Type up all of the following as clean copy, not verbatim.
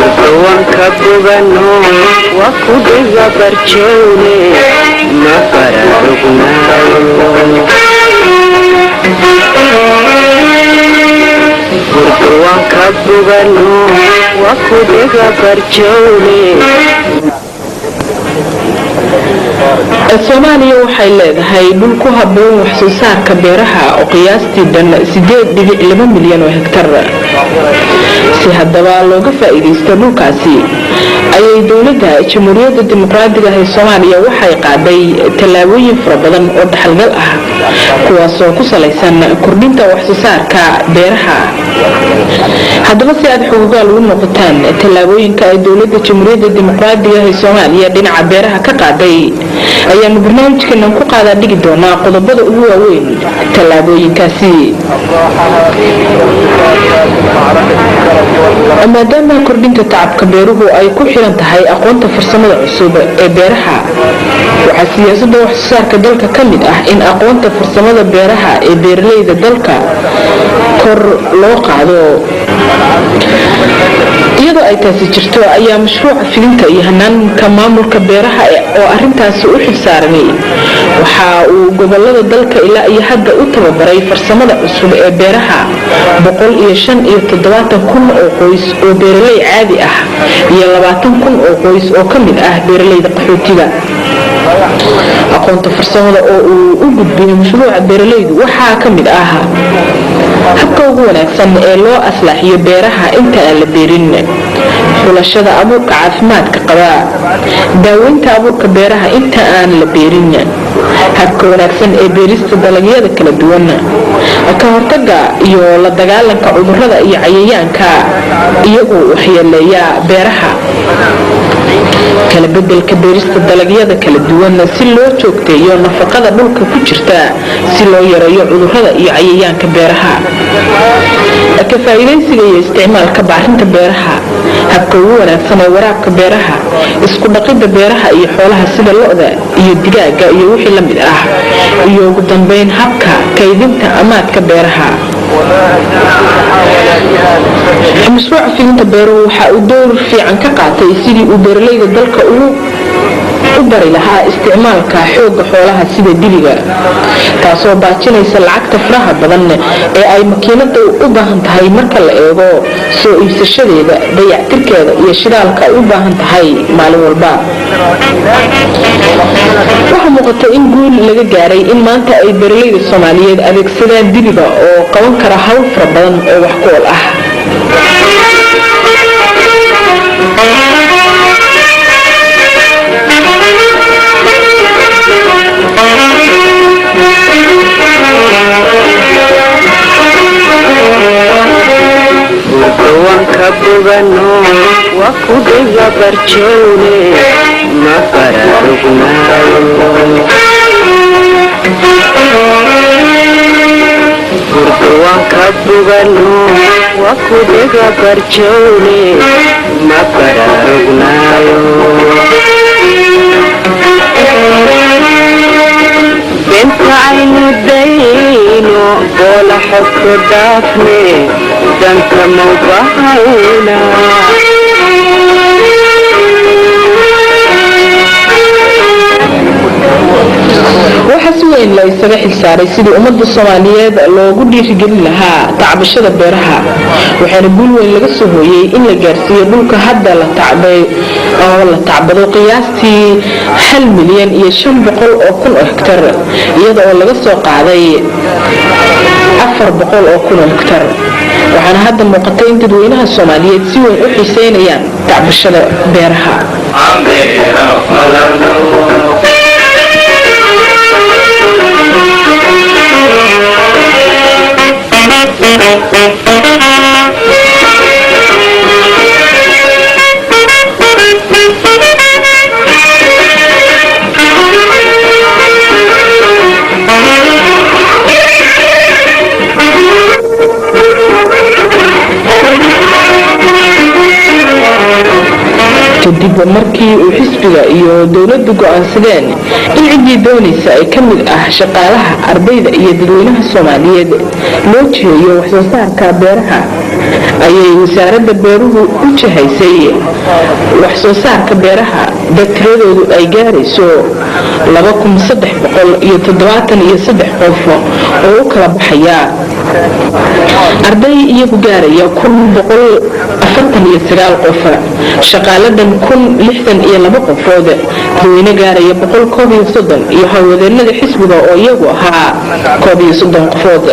وانكبغنو وكودغا برشوني ما فرقنا وانكبغنو وكودغا برشوني Soomaaliya waxay leedahay dhul ku habboon wax soo saarka beeraha oo qiyaastii dhan 8.2 milyan oo hektar si haddaba looga faa'iideysto dhulkaasi ayay dawladda Jamhuuriyadda Dimuqraadiga ah ee Soomaaliya waxay qaaday tallaabooyin fara badan oo dhaxalgal ah kuwaas oo ku saleysan kordhinta wax soo saarka beeraha haddaba si aad xoogga ugu noqotaan tallaabooyinka ay dawladda Jamhuuriyadda Dimuqraadiga ah ee Soomaaliya dhinaca beeraha ka qaaday ayaan barnaamijkeena ku qaada dhigi doonaa qodobada ugu waaweyn tallaabooyinkaasi maadaama kordhinta tacabka beeruhu ay ku xiran tahay aqoonta farsamada cusub ee beeraha waxaa siyaasadda wax soo saarka dalka ka mid ah in aqoonta farsamada beeraha ee beeralayda dalka kor loo qaado iyadoo ay taasi jirto ayaa mashruuca fidinta iyo hanaanka maamulka beeraha oo arintaasi u xilsaaranay waxa uu gobolada dalka ilaa iyo hadda u tababaray farsamada cusub ee beeraha 175,000 oo qoys oo beeralay caadi ah iyo 20,000 oo qoys oo ka mid ah beeralayda qaxootiga aqoonta farsamada oo uu u gudbiyay mashruuca beeralaydu waxaa ka mid ah habka ugu wanaagsan ee loo aslaaxiyo beeraha inta aan la beerin xulashada abuurka caafimaadka qaba daaweynta abuurka beeraha inta aan la beerin habka wanaagsan ee beerista dalagyada kala duwan ka hortagga iyo la dagaalanka cudurrada iyo cayayaanka iyagoo waxyeeleeya beeraha kala bedelka beerista dalagyada kala duwan si loo joogteeyo nafaqada dhulka ku jirta si loo yareeyo cudurrada iyo cayayaanka beeraha ka faa'iideysiga iyo isticmaalka bacrinta beeraha habka ugu wanaagsan ee waraabka beeraha isku dhaqidda beeraha iyo xoolaha sida lo'da iyo digaaga iyo wixii la mid ah iyo ugu dambeyn habka kaydinta amaadka beeraha mashruuca fidinta beeruhu waxa uu door fiican ka qaatay sidii uu beeralayda dalka u bari lahaa isticmaalka xooga xoolaha sida diliga taasoo baajinaysa lacagta faraha badan ee ay makiinada u baahan tahay marka la eego soo iibsashadeeda dayactirkeeda iyo shidaalka ay u baahan tahay maalin walba waxaa muuqata in guul laga gaaray in maanta ay beeralayda Soomaaliyeed adeegsadaan diliga oo qaban kara hawl fara badan oo wax ku ool ah وانكبغنو وكودغا برشوني ما فرقنا وانكبغنو وكودغا برشوني ما فرقنا بنت عين الدينو ولا حط دافني دنك موضعنا waxa si weyn la isaga xilsaaray sidii ummadda Soomaaliyeed loogu dhiirigelin lahaa tacbashada beeraha waxaana guul weyn laga soo hooyay in la gaarsiiyo dhulka hadda la tacbay oo la tacbado qiyaastii 1 milyan iyo 500 oo kun oo hektar iyadoo oo laga soo qaaday 400 oo kun oo hektar waxaana hadda muuqatay in dadweynaha Soomaaliyeed si weyn u xiiseynayaan tacbashada beeraha kadib markii uu xisbiga iyo dowladdu go'aansadeen in ciddii doonaysa ay ka mid ah shaqaalaha ardayda iyo dadweynaha Soomaaliyeed loo jeeyo wax soo saarka beeraha ayay wasaaradda beeruhu u jihaysay wax soo saarka beeraha dadtiradoodu ay gaarayso 2373 qof oo u kala baxaya arday iyagu gaaraya 149 qof shaqaaladan 1062 qofood dadweyne gaaraya 130 iyo haweenada xisbiga oo iyagu ahaa 30 qofood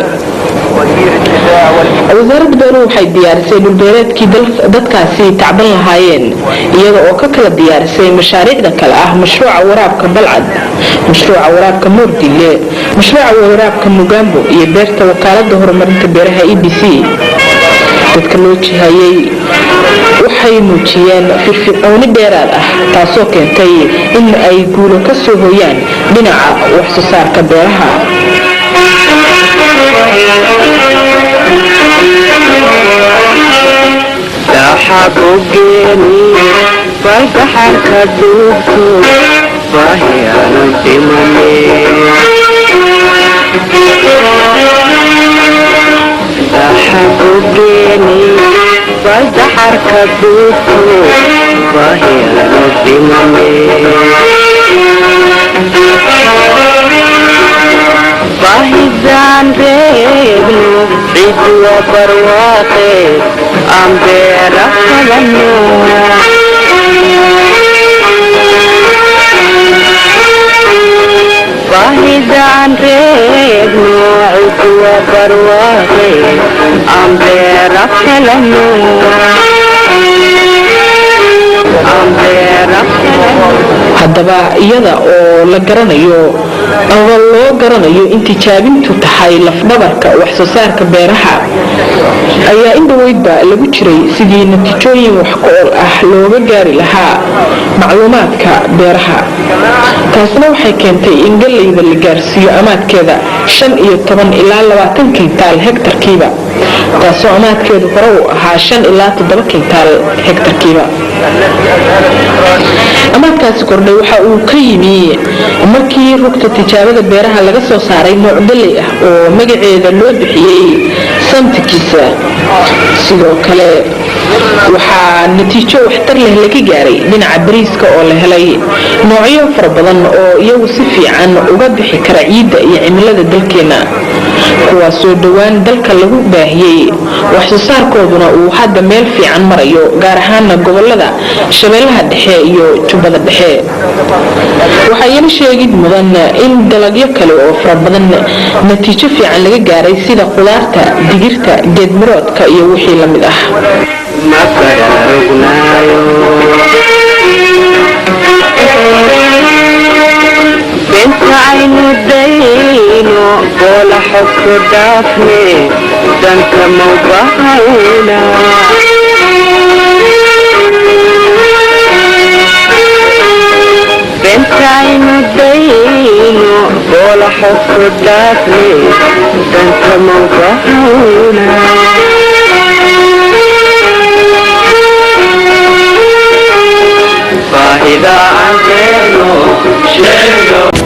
wasaaradda beeruhu waxay diyaarisay dhulbeereedkii dadkaasi tacban lahaayeen iyada oo ka kala diyaarisay mashaariicda kale ah mashruuca waraabka balcad mashruuca waraabka moordile mashruuca waraabka mugambo iyo beerta wakaaladda horumarinta beeraha EBC dadka loo jihayay waxay muujiyeen firfircooni dheeraad ah taasoo keentay in ay guulo ka soo hooyaan dhinaca wax soo saarka beeraha حبوجيني فالبحر كدوبتو فهي نسمني حبوجيني فالبحر كدوبتو فهي نسمني فهزان ريبنو عيد وبرواقي أم برحلنو فهزان ريبنو عيد وبرواقي أم برحلنو haddaba iyada oo la garanayo ama loo garanayo in tijaabintu tahay lafdhabarka wax soo saarka beeraha ayaa in dhaweydba lagu jiray sidii natiijooyin wax ku ool ah looga gaari lahaa macluumaadka beeraha taasna waxay keentay in galeyda la gaarsiiyo amaadkeeda 15 ilaa 20 kintaal hektarkiiba taasoo amaadkeedu hore u ahaa 5 ilaa 7 kintaal hektarkiiba amaadkaasi kordhay waxa uu ka yimi markii rugta tijaabada beeraha laga soo saaray nooc galey ah oo magaceeda loo bixiyay santikiisa sidoo kale waxaa natiijo waxtar leh laga gaaray dhinaca bariiska oo la helay noocyo fara badan oo iyagu si fiican uga bixi kara ciidda iyo cimilada dalkeena kuwaas soo dhawaan dalka lagu baahiyay wax soo saarkooduna uu hadda meel fiican marayo gaar ahaan gobolada Shabeellaha Dhexe iyo Jubbada Dhexe waxay yar sheegid mudan in dalagyo kale oo fara badan natiijo fiican laga gaaray sida qudaarta digirta geedmiroodka iyo wixii la mid ah بنت عين الدينو قول حك دافني دنك موباينا بنت عين الدينو قول حك دافني دنك موباينا فإذا عزلوا شيلوا